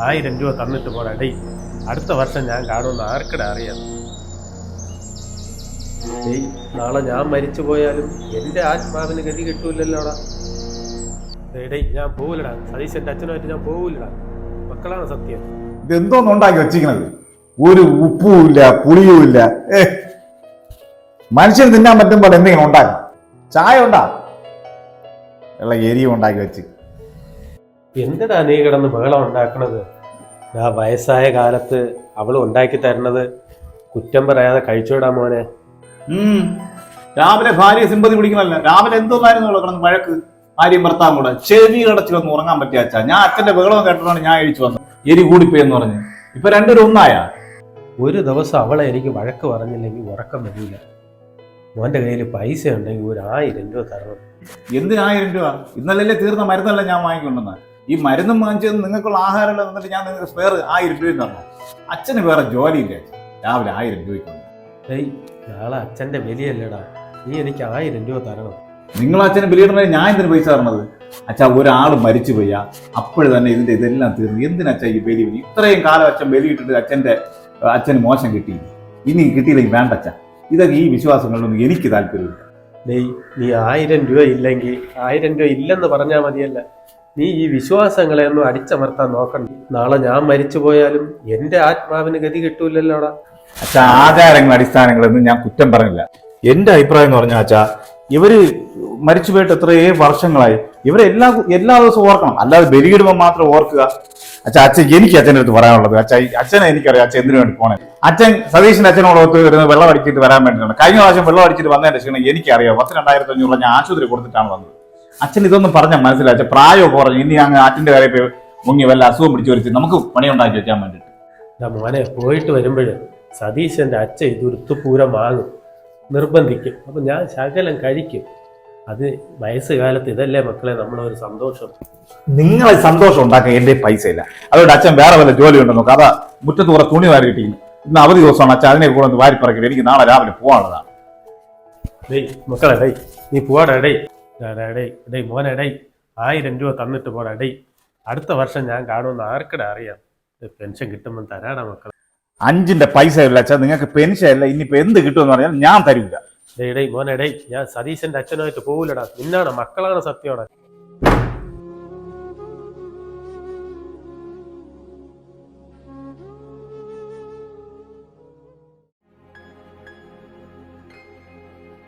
1000 രൂപ തന്നിട്ട് പോടാ ഡേയ്. അടുത്ത വർഷം ഞാൻ കാണുമെന്ന് ആർക്കിടെ അറിയാം. ഡേയ്, നാളെ ഞാൻ മരിച്ചു പോയാലും എൻ്റെ ആത്മാവിന് ഗതി കിട്ടൂലല്ലോടാ. ഡേയ് ഞാൻ പോവില്ലടാ. സതീശന്റെ അച്ഛനുമായിട്ട് ഞാൻ പോവില്ലടാ. മക്കളാണ് സത്യം. ഇതെന്തോന്ന് ഉണ്ടാക്കി വെച്ചിരിക്കണത്? ഒരു ഉപ്പുമില്ല, പുളിയുമില്ല. മനുഷ്യന് തിന്നാൻ പറ്റുമ്പോൾ എന്തെങ്കിലും ഉണ്ടാക്കും. ചായ ഉണ്ടാ ഉള്ള എരിയും ഉണ്ടാക്കി വെച്ച്. എന്തിനാ നീ കിടന്ന് ബഹളം ഉണ്ടാക്കണത്? ആ വയസ്സായ കാലത്ത് അവൾ ഉണ്ടാക്കി തരണത് കുറ്റം പറയാതെ കഴിച്ചുവിടാ മോനെ. രാവിലെ ഭാര്യ സിമ്പതി പിടിക്കണല്ല. രാവിലെ എന്തോന്നായിരുന്നു കിടന്ന് വഴക്ക്. ഭാര്യയും ഭർത്താവും കൂടെ ചെവി കടച്ചിലൊന്നും ഉറങ്ങാൻ പറ്റിയ അച്ഛാ. ഞാൻ അച്ഛന്റെ ബഹളം കേട്ടതാണ് ഞാൻ കഴിച്ചു വന്നത്. എരി കൂടിപ്പോയെന്ന് പറഞ്ഞ് ഇപ്പൊ രണ്ടുപേരും ഒന്നായ. ഒരു ദിവസം അവളെ എനിക്ക് വഴക്ക് പറഞ്ഞില്ലെങ്കിൽ ഉറക്കം വരില്ല. മോന്റെ കയ്യിൽ പൈസ ഉണ്ടെങ്കിൽ ഒരു 1000 രൂപ തരണം. എന്തിന് 1000 രൂപ? ഇന്നലല്ലേ തീർന്ന മരുന്നല്ല ഞാൻ വാങ്ങിക്കൊണ്ടെന്ന്. ഈ മരുന്നും വാങ്ങിച്ചത് നിങ്ങൾക്കുള്ള ആഹാരമല്ല തന്നിട്ട് ഞാൻ നിങ്ങൾക്ക് സ്പെയർ 1000 രൂപയും തരണം. അച്ഛന് വേറെ ജോലിയില്ലേ? രാവിലെ 1000 രൂപയ്ക്കുണ്ട്. നാളെ അച്ഛന്റെ ബലിയല്ലേടാ. നീ എനിക്ക് 1000 രൂപ തരണം. നിങ്ങൾ അച്ഛന് ബലിയിടണമെങ്കിൽ ഞാൻ എന്തിനു പൈസ തരണത്? അച്ഛാ, ഒരാൾ മരിച്ചു പോയാ അപ്പോഴും തന്നെ ഇതെല്ലാം തീർന്നു. എന്തിനച്ഛാ ഈ ബലി? ഇത്രയും കാലം അച്ഛൻ ബലിയിട്ടിട്ട് അച്ഛന് മോശം കിട്ടി. ഇനി കിട്ടിയില്ലെങ്കിൽ വേണ്ട അച്ഛാ. ഇതൊക്കെ ഈ വിശ്വാസങ്ങളിലൊന്നും എനിക്ക് താല്പര്യമില്ല. നീ 1000 രൂപ ഇല്ലെങ്കിൽ 1000 രൂപ ഇല്ലെന്ന് പറഞ്ഞാൽ മതിയല്ല. നീ ഈ വിശ്വാസങ്ങളെ ഒന്നും അടിച്ചമർത്താൻ നോക്കണ്ട. നാളെ ഞാൻ മരിച്ചു പോയാലും എൻ്റെ ആത്മാവിന് ഗതി കിട്ടൂലല്ലോടാ. അച്ഛാ, ആചാരങ്ങൾ അടിസ്ഥാനങ്ങളൊന്നും ഞാൻ കുറ്റം പറഞ്ഞില്ല. എന്റെ അഭിപ്രായം എന്ന് പറഞ്ഞാൽ അച്ഛാ, ഇവര് മരിച്ചു പോയിട്ട് എത്രയേ വർഷങ്ങളായി. ഇവരെ എല്ലാ ദിവസവും ഓർക്കണം. അല്ലാതെ ബലിയിടുമ്പോൾ മാത്രം ഓർക്കുക. അച്ഛൻ എനിക്ക് അച്ഛൻ്റെ അടുത്ത് പറയാനുള്ളത്, അച്ഛനെ എനിക്കറിയാം അച്ഛൻ എന്തിനു വേണ്ടി പോണേ. അച്ഛൻ സതീഷിന്റെ അച്ഛനോട് ഒത്ത് വരുന്നത് വെള്ളം അടിച്ചിട്ട് വരാൻ വേണ്ടിയിട്ടാണ്. കഴിഞ്ഞ പ്രാവശ്യം വെള്ളം അടിച്ചിട്ട് വന്നതിന്റെ ക്ഷീണം എനിക്കറിയാം. 10,2,500 ഞാൻ ആശുപത്രി കൊടുത്തിട്ടാണ് വന്നത്. അച്ഛൻ ഇതൊന്നും പറഞ്ഞാൽ മനസ്സിലായി. അച്ഛൻ പ്രായമൊക്കെ പറഞ്ഞു. ഇനി അങ്ങ് ആറ്റിന്റെ കരയിൽ പോയി മുങ്ങി വല്ല അസുഖം പിടിച്ചു വരച്ച് നമുക്ക് പണിയുണ്ടാക്കി വെക്കാൻ വേണ്ടിയിട്ട്. മോനെ പോയിട്ട് വരുമ്പോഴേ സതീശന്റെ അച്ഛൻ ഇതൊരുത്തുപൂരം വാങ്ങും, നിർബന്ധിക്കും. അപ്പൊ ഞാൻ ശകലം കഴിക്കും. അത് വയസ്സുകാലത്ത് ഇതല്ലേ മക്കളെ നമ്മളൊരു സന്തോഷം. നിങ്ങളെ സന്തോഷം ഉണ്ടാക്കാൻ എന്റെ പൈസ ഇല്ല. അതുകൊണ്ട് അച്ഛൻ വേറെ വല്ല ജോലി ഉണ്ടെന്ന് നോക്കാം. അതാ മുറ്റത്ത് കുറെ തുണി വാരി കിട്ടിയിരുന്നു. ഇന്ന് അവധി ദിവസമാണ്. അച്ഛൻ അതിനെ കൂടെ ഒന്ന് വാരിപ്പറക്കില്ല. എനിക്ക് നാളെ രാവിലെ പോകാനുള്ളതാണ്. മക്കളെ നീ പോവാടാ. മോനെ 1000 രൂപ തന്നിട്ട് പോടാ. അടുത്ത വർഷം ഞാൻ കാണുമെന്ന് ആർക്കിടെ അറിയാം. പെൻഷൻ കിട്ടുമ്പോൾ തരാടാ മക്കളെ. 5ന്റെ പൈസ ഇല്ല അച്ഛാ. നിങ്ങൾക്ക് പെൻഷൻ ഇല്ല. ഇനിയിപ്പോ എന്ത് കിട്ടുമെന്ന് പറഞ്ഞാൽ ഞാൻ തരില്ല. മോനെ ഞാൻ സതീശന്റെ അച്ഛനുമായിട്ട് പോവില്ലടാ. നിന്നാണ് മക്കളാണ് സത്യോടെ.